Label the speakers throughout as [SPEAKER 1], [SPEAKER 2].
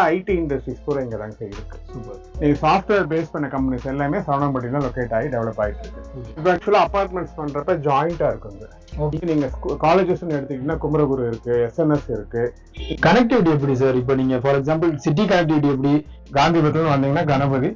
[SPEAKER 1] ID industries கூட இங்கே தாங்க இருக்கு. சூப்பர். நீங்கள் சாஃப்ட்வேர் பேஸ் பண்ண கம்பெனிஸ் எல்லாமே சரவணம்பட்டியில் தான் லொக்கேட் ஆகி டெவலப் ஆகிட்டு இருக்கு. இப்போ ஆக்சுவலாக அப்பார்ட்மெண்ட்ஸ் பண்ணுறப்ப ஜாயிண்டாக இருக்குங்க. நீங்கள் காலேஜஸ்ன்னு எடுத்துக்கிட்டீங்கன்னா குமரகுரு இருக்கு, எஸ்என்எஸ் இருக்கு.
[SPEAKER 2] கனெக்டிவிட்டி எப்படி சார்? இப்போ நீங்க ஃபார் எக்ஸாம்பிள் சிட்டி கனெக்டிவிட்டி எப்படி?
[SPEAKER 1] காந்திபுரத்துல வந்தீங்கன்னா கணபதி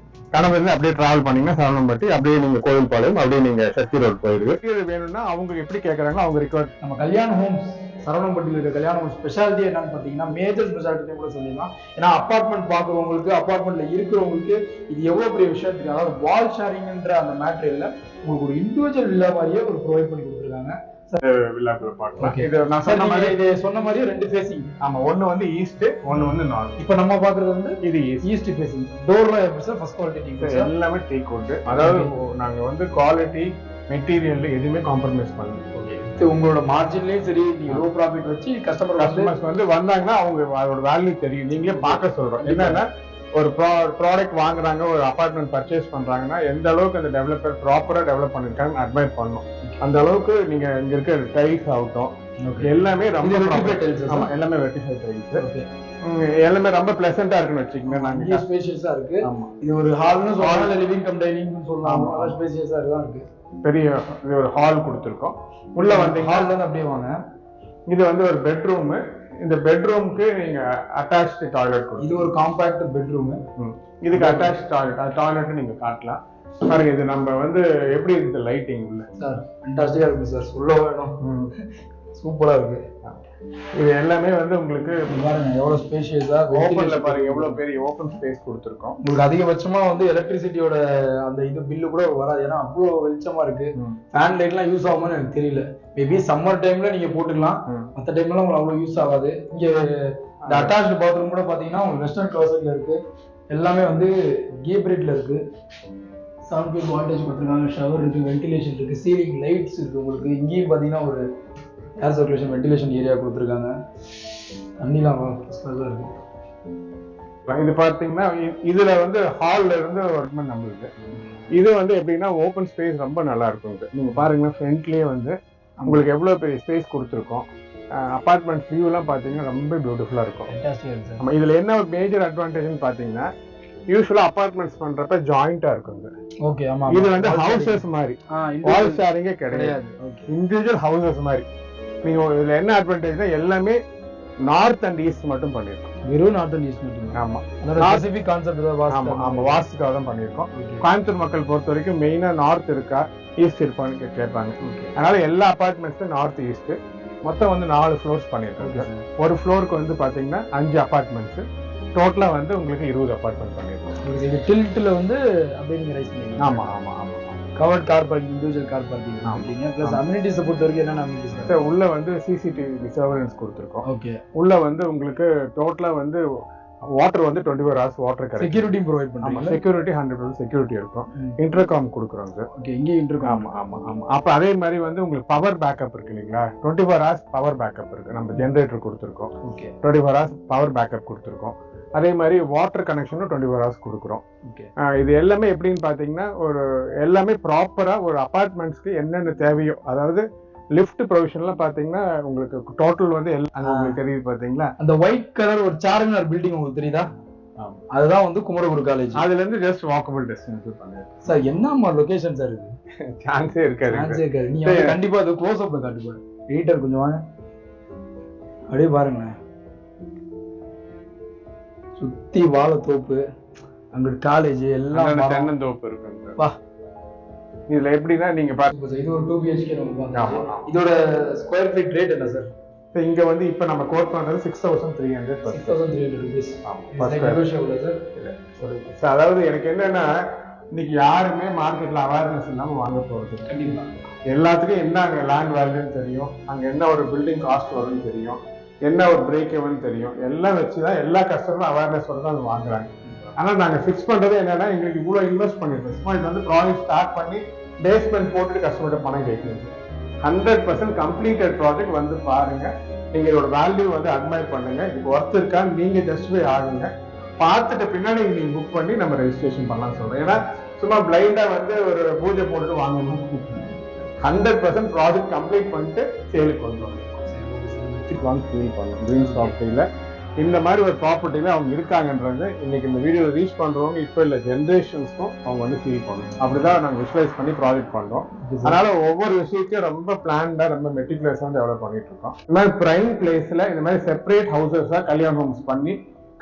[SPEAKER 1] அப்படியே டிராவல் பண்ணீங்கன்னா சரவணம்பட்டி, அப்படியே நீங்க கோயில்பாளையம், அப்படியே நீங்க சக்தி ரோட் போயிருக்கு. வேணும்னா அவங்க எப்படி கேட்கறாங்களோ அவங்க ரிக்வயர்ட்.
[SPEAKER 2] நம்ம கல்யாண ஹோம்ஸ் சரவணம்பட்டியில் இருக்க கல்யாண ஹோம்ஸ் ஸ்பெஷாலிட்டி என்னன்னு பார்த்தீங்கன்னா மேஜர் ஸ்பெஷாலிட்டி கூட சொல்லிடலாம். ஏன்னா அப்பார்ட்மெண்ட் பார்க்குறவங்களுக்கு, அப்பார்ட்மெண்ட்ல இருக்கிறவங்களுக்கு இது எவ்வளவு பெரிய விஷயம் தெரியும். அதாவது வால் ஷேரிங்ன்ற அந்த மேட்டரியல்ல உங்களுக்கு ஒரு இண்டிவிஜுவல் வில்லா மாதிரியே ஒரு ப்ரொவைட் பண்ணி கொடுத்துருக்காங்க. சொன்ன மாதிரியே 2 ஃபேசிங்.
[SPEAKER 1] ஆமா, ஒன்னு வந்து ஈஸ்ட், ஒன்னு வந்து நார்த்.
[SPEAKER 2] இப்ப நம்ம பாக்குறது வந்து
[SPEAKER 1] இது
[SPEAKER 2] ஈஸ்ட் ஃபேசிங். டோர்ல எப்படி சார்? ஃபர்ஸ்ட் குவாலிட்டி
[SPEAKER 1] எல்லாமே டீக் வுட். அதாவது நாங்க வந்து குவாலிட்டி மெட்டீரியல் எதுவுமே காம்ப்ரமைஸ் பண்ணல.
[SPEAKER 2] உங்களோட மார்ஜின்லயும் சரி, நீங்க லோ ப்ராஃபிட் வச்சு கஸ்டமர்ஸ்
[SPEAKER 1] வந்து வந்தாங்கன்னா அவங்க அதோட வேல்யூ தெரியும். நீங்களே பார்க்க சொல்றோம். என்னன்னா ஒரு ப்ராடக்ட் வாங்குறாங்க, ஒரு அபார்ட்மெண்ட் பர்ச்சேஸ் பண்றாங்கன்னா எந்த அளவுக்கு அந்த டெவலப்பர் ப்ராப்பரா டெவலப் பண்ணிருக்காங்க அட்மைர் பண்ணணும். அந்த அளவுக்கு நீங்க இங்க இருக்க டைல்ஸ் ஆகட்டும் எல்லாமே ரொம்ப எல்லாமே வெர்டிஃபைட் டைல்ஸ், எல்லாமே ரொம்ப பிளசண்டா இருக்குன்னு வச்சுக்கோங்க. நாங்க
[SPEAKER 2] ஸ்பேஷியஸா இருக்கு. இது ஒரு ஹால்னு சொல்லலாம், லிவிங் கம் டைனிங் சொல்லலாம். ஸ்பேஷியஸா இருக்கு.
[SPEAKER 1] பெரிய இது ஒரு ஹால் கொடுத்துருக்கோம். உள்ள வந்து
[SPEAKER 2] ஹால்ல இருந்து அப்படியே வாங்க.
[SPEAKER 1] இது வந்து ஒரு பெட்ரூம். இந்த பெட்ரூம்க்கு நீங்க அட்டாச்டு டாய்லெட்.
[SPEAKER 2] இது ஒரு காம்பாக்ட் பெட்ரூம்.
[SPEAKER 1] இதுக்கு அட்டாச் டாய்லெட் நீங்க காட்டலாம். பாருங்க, இது நம்ம வந்து எப்படி இருக்கு லைட்டிங் உள்ள
[SPEAKER 2] சார். ஃபேண்டாஸ்டிக்கா இருக்கு சார். சொல்ல வேணும், சூப்பரா இருக்கு.
[SPEAKER 1] இது எல்லாமே வந்து உங்களுக்கு
[SPEAKER 2] பாருங்க எவ்வளவு ஸ்பேஷியஸா
[SPEAKER 1] ஓபன்ல பாருங்க, எவ்வளவு பெரிய ஓபன் ஸ்பேஸ் கொடுத்துருக்கோம்.
[SPEAKER 2] உங்களுக்கு அதிகபட்சமா வந்து எலக்ட்ரிசிட்டியோட அந்த இது பில்லு கூட வராது. ஏன்னா அவ்வளவு வெளிச்சமா இருக்கு. ஃபேன் லைட் எல்லாம் யூஸ் ஆகுமான்னு எனக்கு தெரியல. மேபி சம்மர் டைம்ல நீங்க போட்டுக்கலாம், மற்ற டைம்ல உங்களுக்கு அவ்வளவு யூஸ் ஆகாது. இங்க இந்த அட்டாச்டு பாத்ரூம் கூட பாத்தீங்கன்னா உங்களுக்கு வெஸ்டர்ன் கிளாசெட்ல இருக்கு. எல்லாமே வந்து கீப்ரிட்ல இருக்கு. 7 feet வால்டேஜ் கொடுத்துருக்காங்க. ஷவர் இருக்கு, வென்டிலேஷன் இருக்கு, சீலிங் லைட்ஸ் இருக்கு. உங்களுக்கு இங்கேயும் பாத்தீங்கன்னா ஒரு ஏர் சர்க்குலேஷன் வென்டிலேஷன் ஏரியா கொடுத்துருக்காங்க. தண்ணிலாம் இருக்கு.
[SPEAKER 1] இது பாத்தீங்கன்னா இதுல வந்து ஹால்ல இருந்து ஒர்க்மெண்ட் நம்மளுக்கு. இது வந்து எப்படின்னா ஓப்பன் ஸ்பேஸ் ரொம்ப நல்லா இருக்கும். நீங்க பாருங்க, ஃப்ரண்ட்லயே வந்து உங்களுக்கு எவ்வளவு பெரிய ஸ்பேஸ் கொடுத்துருக்கோம். அபார்ட்மெண்ட் வியூ எல்லாம் பாத்தீங்கன்னா ரொம்ப பியூட்டிஃபுல்லா இருக்கும். நம்ம இதுல என்ன ஒரு மேஜர் அட்வான்டேஜ்னு பாத்தீங்கன்னா யூசுவலா அபார்ட்மெண்ட்ஸ் பண்றப்ப ஜாயிண்டா இருக்கும்.
[SPEAKER 2] ஓகே, ஆமா.
[SPEAKER 1] இது வந்து ஹவுசஸ் மாதிரி வால் ஷேரிங்கே கிடையாது. இண்டிவிஜுவல் ஹவுசஸ் மாதிரி. நீங்க இதுல என்ன அட்வான்டேஜ்னா எல்லாமே நார்த் அண்ட் ஈஸ்ட் மட்டும் பண்ணிருக்கோம்.
[SPEAKER 2] வெறும் நார்த் அண்ட் ஈஸ்ட் மட்டும்.
[SPEAKER 1] ஆமா,
[SPEAKER 2] ஸ்பெசிபிக் கான்செப்ட் தான்.
[SPEAKER 1] வாஸ்துக்காக தான் பண்ணிருக்கோம். கோயம்புத்தூர் மக்கள் பொறுத்த வரைக்கும் மெயினா நார்த் இருக்கா ஈஸ்ட் இருப்பான்னு கேட்பாங்க. அதனால எல்லா அபார்ட்மெண்ட்ஸும் நார்த் ஈஸ்ட். மொத்தம் வந்து 4 ஃப்ளோர்ஸ் பண்ணிருக்கோம். ஒரு ஃப்ளோருக்கு வந்து பாத்தீங்கன்னா 5 அபார்ட்மெண்ட்ஸ். டோட்டலா வந்து உங்களுக்கு 20 அபார்ட்மெண்ட் பண்ணிருக்கோம்.
[SPEAKER 2] இது டில்ட்ல வந்து அப்படியே நீங்க ரைஸ் பண்ணீங்க.
[SPEAKER 1] ஆமா ஆமா ஆமா.
[SPEAKER 2] Covert car parking, individual car parking அப்படிங்க. ப்ளஸ் அம்யூனிட்டிஸ் பொறுத்த வரைக்கும் என்னென்ன அம்யூனிட்டிஸ்?
[SPEAKER 1] உள்ள வந்து சிசிடிவி சர்வேலன்ஸ் கொடுத்துருக்கோம்.
[SPEAKER 2] ஓகே.
[SPEAKER 1] உள்ள வந்து உங்களுக்கு டோட்டலா வந்து வாட்டர் வந்து 24 hours வாட்டர் கிடைக்கும்.
[SPEAKER 2] செக்யூரிட்டி ப்ரொவைட் பண்ணுவாங்க.
[SPEAKER 1] செக்யூரிட்டி 100% செக்யூரிட்டி இருக்கும். இன்டர்காம் கொடுக்குறோம் சார்.
[SPEAKER 2] ஓகே, இங்கே இன்டர்காம்.
[SPEAKER 1] ஆமா ஆமா ஆமா. அப்ப அதே மாதிரி வந்து உங்களுக்கு பவர் பேக்கப் இருக்கு இல்லைங்களா? 24 hours பவர் பேக்கப் இருக்கு. நம்ம ஜெனரேட்டர் கொடுத்துருக்கோம்.
[SPEAKER 2] ஓகே.
[SPEAKER 1] 24 hours பவர் பேக்கப் கொடுத்துருக்கோம். அதே மாதிரி வாட்டர் கனெக்ஷனும் 24 hours கொடுக்குறோம். இது எல்லாமே எப்படின்னு பாத்தீங்கன்னா ஒரு எல்லாமே ப்ராப்பரா ஒரு அபார்ட்மெண்ட்ஸ்க்கு என்னென்ன தேவையோ, அதாவது லிஃப்ட் ப்ரொவிஷன்லாம் பாத்தீங்கன்னா உங்களுக்கு டோட்டல் வந்து உங்களுக்கு தெரியுது பாத்தீங்களா?
[SPEAKER 2] அந்த ஒயிட் கலர் ஒரு சார்மினார் பில்டிங் உங்களுக்கு தெரியுதா? அதுதான் வந்து குமரகுரு காலேஜ்.
[SPEAKER 1] அதுல இருந்து ஜஸ்ட் வாக்கபிள் டிஸ்டன்ஸ் பண்ணிருக்கோம்.
[SPEAKER 2] சார் என்னமா லொகேஷன் சார் இது?
[SPEAKER 1] சான்ஸே இருக்காது.
[SPEAKER 2] நீங்க கண்டிப்பா அது க்ளோஸ் அப்ல காட்டுங்க. எடிட்டர் கொஞ்சம் வாங்க, அப்படியே பாருங்களேன். சுத்தி வாழைத்தோப்பு, அங்க காலேஜ் எல்லாம்
[SPEAKER 1] தென்னந்தோப்பு இருக்கு. வா, இதுல எப்படின்னா நீங்க பாருங்க,
[SPEAKER 2] இது ஒரு 2 BHK நம்ம பாக்கலாம். இதோட ஸ்கொயர் ஃபீட் ரேட் என்ன சார்?
[SPEAKER 1] இங்க வந்து இப்ப நம்ம கோட் பண்றது 6300
[SPEAKER 2] rupees.
[SPEAKER 1] சார், அதாவது எனக்கு என்னன்னா இன்னைக்கு யாருமே மார்க்கெட்ல அவேர்னஸ் இல்லாம வாங்க போறது.
[SPEAKER 2] கண்டிப்பா
[SPEAKER 1] எல்லாத்துக்கும் என்ன அங்க லேண்ட் வேல்யூன்னு தெரியும், அங்க என்ன ஒரு பில்டிங் காஸ்ட் வரும்னு தெரியும், என்ன ஒரு பிரேக் எவன் தெரியும். எல்லாம் வச்சுதான் எல்லா கஸ்டமரும் அவேர்னஸ் வந்து அது வாங்குறாங்க. ஆனா நாங்க ஃபிக்ஸ் பண்றது என்னன்னா எங்களுக்கு இவ்வளவு இன்வெஸ்ட் பண்ணிருக்கோம். சும்மா இது வந்து ப்ராஜெக்ட் ஸ்டார்ட் பண்ணி பேஸ்மெண்ட் போட்டுட்டு கஸ்டமர்கிட்ட பணம் கேட்கணும். 100% கம்ப்ளீட்டட் ப்ராஜெக்ட் வந்து பாருங்க. நீங்க இதோட வேல்யூ வந்து அட்மைர் பண்ணுங்க. இதுக்கு ஒர்த் இருக்கான்னு நீங்க ஜஸ்டிஃபை ஆகுங்க. பார்த்துட்டு பின்னாடி நீங்க புக் பண்ணி நம்ம ரெஜிஸ்ட்ரேஷன் பண்ணலாம் சொல்றோம். ஏன்னா சும்மா பிளைண்டா வந்து ஒரு பூஜை போட்டுட்டு வாங்கணும். 100% ப்ராஜெக்ட் கம்ப்ளீட் பண்ணிட்டு சேலுக்கு கொண்டு வரணும். ஃபீல் பண்ணும் கிரீன் சாஃப்ட்வேர்ல இந்த மாதிரி ஒரு ப்ராப்பர்ட்டில அவங்க இருக்காங்கன்றது இன்னைக்கு இந்த வீடியோ ரீச் பண்றவங்க இப்போ இல்லை ஜென்ரேஷன்ஸ்க்கும் அவங்க வந்து ஃபீல் பண்ணணும். அப்படிதான் நாங்கள் விஷுவலைஸ் பண்ணி ப்ராஜெக்ட் பண்றோம். அதனால ஒவ்வொரு விஷயத்தையும் ரொம்ப பிளான்டா ரொம்ப மெட்டிகுலஸா டெவலப் பண்ணிட்டு இருக்கோம். இந்த மாதிரி பிரைம் பிளேஸ்ல இந்த மாதிரி செப்பரேட் ஹவுசஸா கல்யாண ஹோம்ஸ் பண்ணி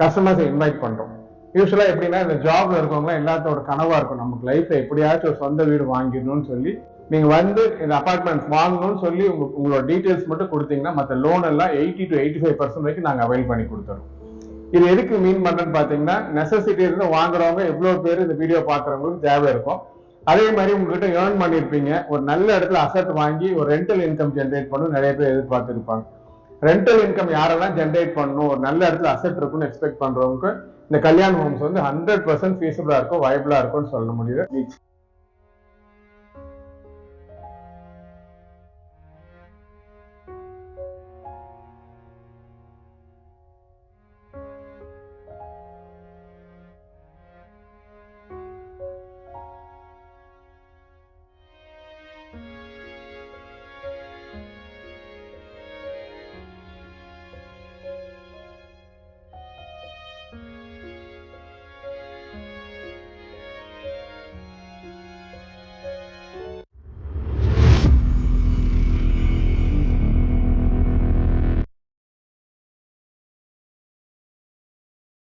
[SPEAKER 1] கஸ்டமர்ஸை இன்வைட் பண்றோம். யூஸ்வலா எப்படின்னா இந்த ஜாப்ல இருக்கவங்க எல்லாத்தோட கனவா இருக்கும், நமக்கு லைஃப்ல எப்படியாச்சும் ஒரு சொந்த வீடு வாங்கிடணும்னு சொல்லி நீங்க வந்து இந்த அபார்ட்மெண்ட் வாங்கணும்னு சொல்லி உங்களோட டீடைல்ஸ் மட்டும் கொடுத்தீங்கன்னா மற்ற லோன் எல்லாம் 80 to 85% வரைக்கும் நாங்க அவைல் பண்ணி கொடுத்துறோம். இது எதுக்கு மீன் பண்றேன்னு பாத்தீங்கன்னா, நெசசிட்டி இருந்து வாங்குறவங்க எவ்வளவு பேர் இந்த வீடியோ பாக்குறவங்களுக்கு தேவை இருக்கும். அதே மாதிரி உங்ககிட்ட ஏர்ன் பண்ணிருப்பீங்க, ஒரு நல்ல இடத்துல அசெட் வாங்கி ஒரு ரெண்டல் இன்கம் ஜென்ரேட் பண்ணணும் நிறைய பேர் எதிர்பார்த்து இருப்பாங்க. ரெண்டல் இன்கம் யாரெல்லாம் ஜென்ரேட் பண்ணணும், ஒரு நல்ல இடத்துல அசெட் இருக்குன்னு எக்ஸ்பெக்ட் பண்றவங்க இந்த கல்யாண் ஹோம்ஸ் வந்து 100% ஃபீஸபிளா இருக்கும், வயபிளா இருக்கும்னு சொல்ல முடியுது.